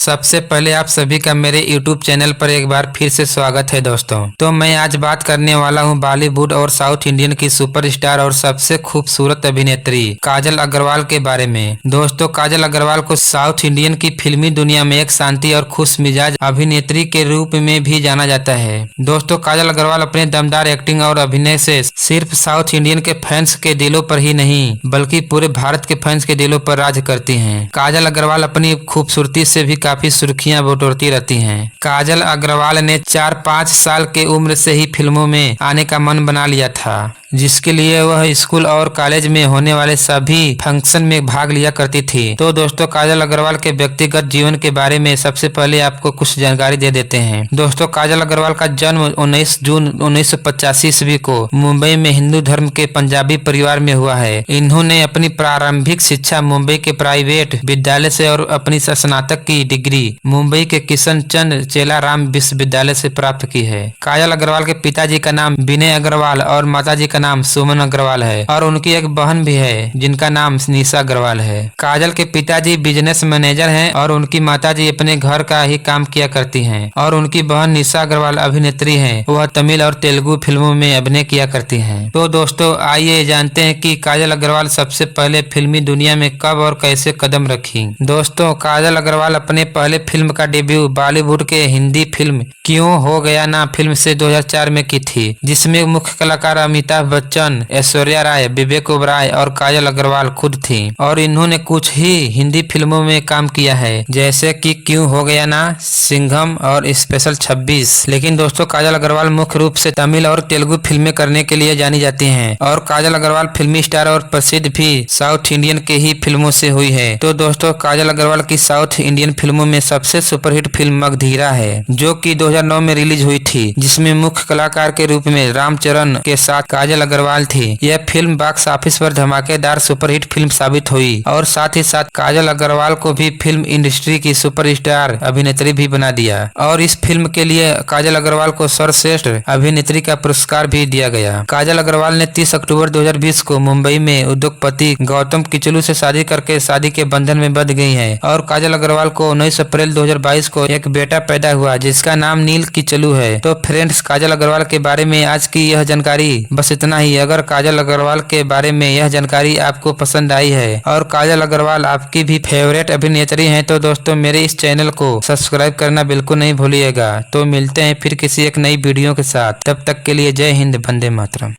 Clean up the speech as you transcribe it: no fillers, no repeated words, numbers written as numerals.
सबसे पहले आप सभी का मेरे YouTube चैनल पर एक बार फिर से स्वागत है दोस्तों। तो मैं आज बात करने वाला हूं बॉलीवुड और साउथ इंडियन की सुपरस्टार और सबसे खूबसूरत अभिनेत्री काजल अग्रवाल के बारे में। दोस्तों, काजल अग्रवाल को साउथ इंडियन की फिल्मी दुनिया में एक शांति और खुश मिजाज अभिनेत्री के रूप में भी जाना जाता है। दोस्तों, काजल अग्रवाल अपने दमदार एक्टिंग और अभिनय से सिर्फ साउथ इंडियन के फैंस के दिलों पर ही नहीं बल्कि पूरे भारत के फैंस के दिलों पर राज करती हैं। काजल अग्रवाल अपनी खूबसूरती से भी काफी सुर्खियां बटोरती रहती हैं। काजल अग्रवाल ने 4-5 साल के उम्र से ही फिल्मों में आने का मन बना लिया था, जिसके लिए वह स्कूल और कॉलेज में होने वाले सभी फंक्शन में भाग लिया करती थी। तो दोस्तों, काजल अग्रवाल के व्यक्तिगत जीवन के बारे में सबसे पहले आपको कुछ जानकारी दे देते हैं। दोस्तों, काजल अग्रवाल का जन्म 19 जून 1985 ईस्वी को मुंबई में हिंदू धर्म के पंजाबी परिवार में हुआ है। इन्होंने अपनी प्रारंभिक शिक्षा मुंबई के प्राइवेट विद्यालय से और अपनी स्नातक की डिग्री मुंबई के किशन चंद्र चेलाराम विश्वविद्यालय से प्राप्त की है। काजल अग्रवाल के पिताजी का नाम विनय अग्रवाल और माताजी का नाम सुमन अग्रवाल है और उनकी एक बहन भी है जिनका नाम निशा अग्रवाल है। काजल के पिताजी बिजनेस मैनेजर हैं और उनकी माताजी अपने घर का ही काम किया करती हैं और उनकी बहन निशा अग्रवाल अभिनेत्री हैं। वह तमिल और तेलुगु फिल्मों में अभिनय किया करती हैं। तो दोस्तों, आइए जानते हैं कि काजल अग्रवाल सबसे पहले फिल्मी दुनिया में कब और कैसे कदम रखी। दोस्तों, काजल अग्रवाल अपने पहले फिल्म का डेब्यू बॉलीवुड के हिंदी फिल्म क्यों हो गया ना फिल्म से 2004 में की थी, जिसमें मुख्य कलाकार अमिताभ बच्चन, ऐश्वर्या राय, विवेक ओबराय और काजल अग्रवाल खुद थी और इन्होंने कुछ ही हिंदी फिल्मों में काम किया है, जैसे कि क्यों हो गया ना, सिंघम और स्पेशल 26। लेकिन दोस्तों, काजल अग्रवाल मुख्य रूप से तमिल और तेलुगु फिल्में करने के लिए जानी जाती हैं और काजल अग्रवाल फिल्मी स्टार और प्रसिद्ध भी साउथ इंडियन के ही फिल्मों से हुई है। तो दोस्तों, काजल अग्रवाल की साउथ इंडियन फिल्मों में सबसे सुपरहिट फिल्म मगधीरा है, जो कि 2009 में रिलीज हुई थी, जिसमें मुख्य कलाकार के रूप में रामचरण के साथ काजल अग्रवाल थी। यह फिल्म बॉक्स ऑफिस पर धमाकेदार सुपरहिट फिल्म साबित हुई और साथ ही साथ काजल अग्रवाल को भी फिल्म इंडस्ट्री की सुपरस्टार अभिनेत्री भी बना दिया और इस फिल्म के लिए काजल अग्रवाल को सर्वश्रेष्ठ अभिनेत्री का पुरस्कार भी दिया गया। काजल अग्रवाल ने 30 अक्टूबर 2020 को मुंबई में उद्योगपति गौतम किचलू से शादी करके शादी के बंधन में बंध गई है और काजल अग्रवाल को 19 अप्रैल 2022 को एक बेटा पैदा हुआ जिसका नाम नील किचलू है। तो फ्रेंड्स, काजल अग्रवाल के बारे में आज की यह जानकारी बस इतना ही। अगर काजल अग्रवाल के बारे में यह जानकारी आपको पसंद आई है और काजल अग्रवाल आपकी भी फेवरेट अभिनेत्री हैं, तो दोस्तों मेरे इस चैनल को सब्सक्राइब करना बिल्कुल नहीं भूलिएगा। तो मिलते हैं फिर किसी एक नई वीडियो के साथ, तब तक के लिए जय हिंद, वंदे मातरम।